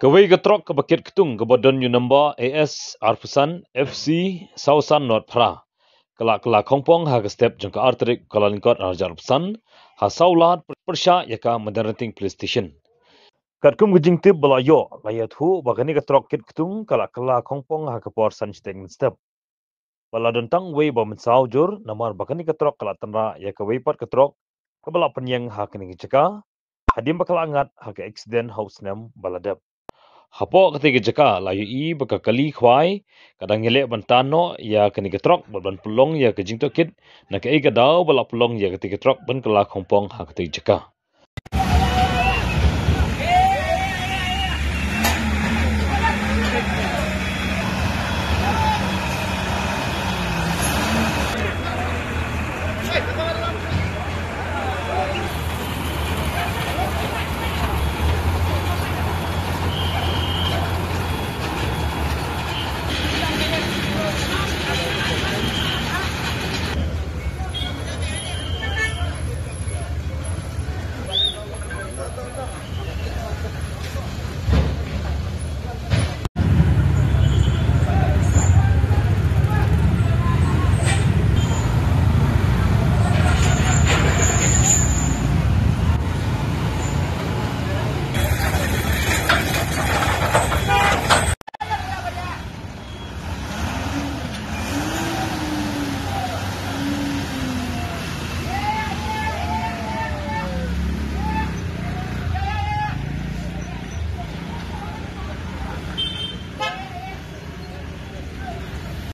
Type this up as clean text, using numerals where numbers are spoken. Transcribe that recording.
Kawai gatrok ke bakit ketung ke bodon yu number AS Arfusan FC Sausan Not Pra. Kelak Hongpong ha ke step jangka arterik Kuala Raja Arfusan ha saulat persya yaka Moderating Police Station. Katkum gejing tip belayo layat hu bagani gatrok kit ketung kelak Hongpong ha ke porsan statement step. Bala dentang wei ba mensau jur namar bagani gatrok kelak tenra yaka wei pat gatrok ke bala penyeng ha kini jeka hadim bakal angat ha ke accident house nem baladap. Hapo ketika jeka layu i baka kali khwai kadang ngelek bantano ya kini getrok ban pulong ya ke jingto kit na ke gadau bala pulong ya ketika trok ban kala Hongpong ha ketika jeka.